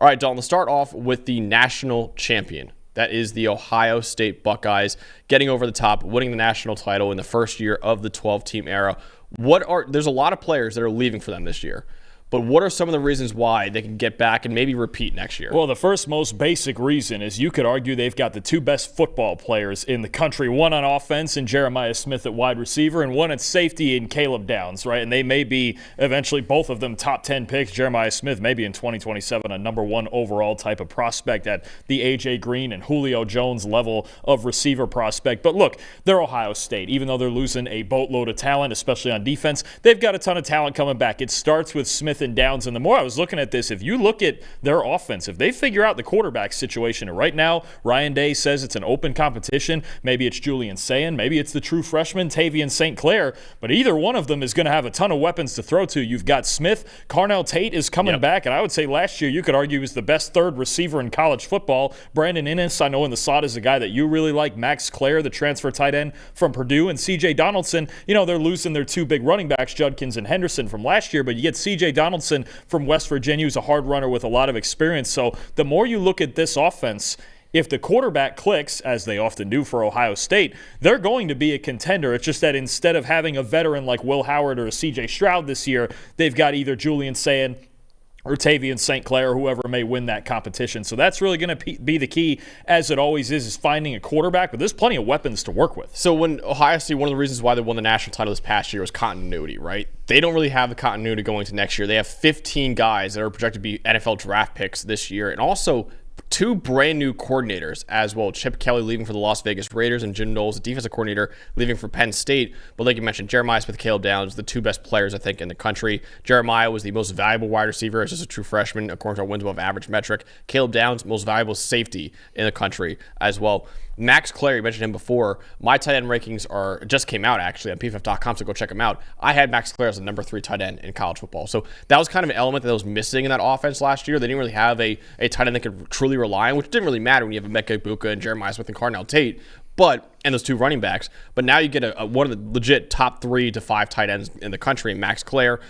All right, Dalton, let's start off with the national champion. That is the Ohio State Buckeyes getting over the top, winning the national title in the first year of the 12-team era. There's a lot of players that are leaving for them this year. But what are some of the reasons why they can get back and maybe repeat next year? Well, the first most basic reason is you could argue they've got the two best football players in the country, one on offense in Jeremiah Smith at wide receiver and one at safety in Caleb Downs, right? And they may be eventually both of them top 10 picks. Jeremiah Smith maybe in 2027 a number one overall type of prospect at the A.J. Green and Julio Jones level of receiver prospect. But look, they're Ohio State. Even though they're losing a boatload of talent, especially on defense, they've got a ton of talent coming back. It starts with Smith and Downs. And the more I was looking at this, if you look at their offense, if they figure out the quarterback situation, and right now Ryan Day says it's an open competition, maybe it's Julian Sayin, maybe it's the true freshman Tavian St. Clair, but either one of them is going to have a ton of weapons to throw to. You've got Smith, Carnell Tate is coming back, and I would say last year you could argue was the best third receiver in college football. Brandon Innes, I know in the slot is a guy that you really like. Max Clare, the transfer tight end from Purdue, and C.J. Donaldson. You know, they're losing their two big running backs, Judkins and Henderson, from last year, but you get C.J. Donaldson from West Virginia, who's a hard runner with a lot of experience. So the more you look at this offense, if the quarterback clicks, as they often do for Ohio State, they're going to be a contender. It's just that instead of having a veteran like Will Howard or a C.J. Stroud this year, they've got either Julian Sayin or Tavian St. Clair, whoever may win that competition. So that's really going to be the key, as it always is finding a quarterback. But there's plenty of weapons to work with. So when Ohio State, one of the reasons why they won the national title this past year was continuity, right? They don't really have the continuity going to next year. They have 15 guys that are projected to be NFL draft picks this year, and also two brand new coordinators as well. Chip Kelly leaving for the Las Vegas Raiders and Jim Knowles, the defensive coordinator, leaving for Penn State. But like you mentioned, Jeremiah Smith, Caleb Downs, the two best players, I think, in the country. Jeremiah was the most valuable wide receiver as just a true freshman, according to our wins above average metric. Caleb Downs, most valuable safety in the country as well. Max Clare, you mentioned him before. My tight end rankings just came out actually on PFF.com, so go check them out. I had Max Clare as the number 3 tight end in college football. So that was kind of an element that was missing in that offense last year. They didn't really have a tight end they could truly rely on, which didn't really matter when you have Emeka Egbuka and Jeremiah Smith and Carnell Tate. And those two running backs. But now you get one of the legit top 3 to 5 tight ends in the country, Max Clare.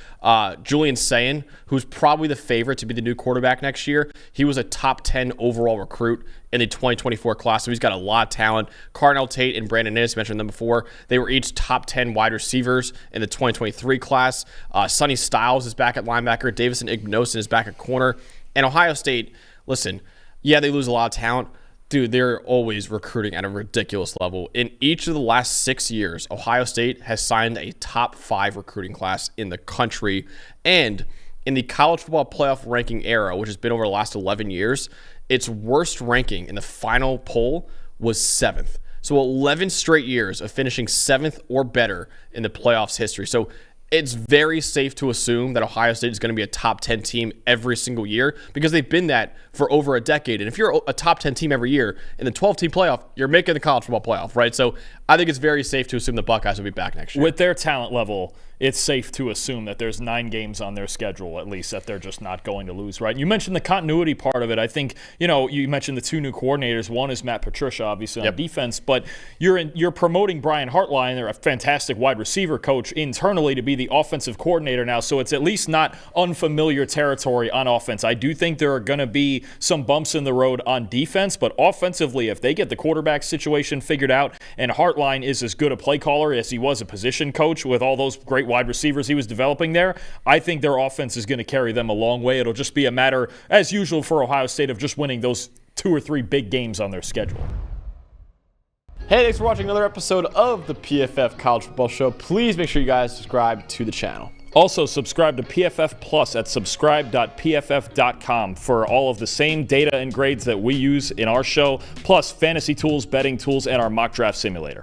Julian Sayin, who's probably the favorite to be the new quarterback next year. He was a top 10 overall recruit in the 2024 class, so he's got a lot of talent. Carnell Tate and Brandon Innes, mentioned them before. They were each top 10 wide receivers in the 2023 class. Sonny Styles is back at linebacker. Davison Igbinosun is back at corner. And Ohio State, listen, yeah, they lose a lot of talent. Dude, they're always recruiting at a ridiculous level. In each of the last 6 years, Ohio State has signed a top 5 recruiting class in the country. And in the college football playoff ranking era, which has been over the last 11 years, its worst ranking in the final poll was 7th. So 11 straight years of finishing 7th or better in the playoffs history. So it's very safe to assume that Ohio State is going to be a top 10 team every single year because they've been that for over a decade. And if you're a top 10 team every year in the 12-team playoff, you're making the college football playoff, right? So I think it's very safe to assume the Buckeyes will be back next year. With their talent level, it's safe to assume that there's 9 games on their schedule, at least, that they're just not going to lose, right? You mentioned the continuity part of it. I think, you mentioned the 2 new coordinators. One is Matt Patricia, obviously, on defense, but you're promoting Brian Hartline. They're a fantastic wide receiver coach internally to be the offensive coordinator now, so it's at least not unfamiliar territory on offense. I do think there are going to be some bumps in the road on defense, but offensively, if they get the quarterback situation figured out, and Hartline is as good a play caller as he was a position coach with all those great wide receivers he was developing there, I think their offense is going to carry them a long way. It'll just be a matter, as usual for Ohio State, of just winning those 2 or 3 big games on their schedule. Hey, thanks for watching another episode of the PFF College Football Show. Please make sure you guys subscribe to the channel. Also, subscribe to PFF Plus at subscribe.pff.com for all of the same data and grades that we use in our show, plus fantasy tools, betting tools, and our mock draft simulator.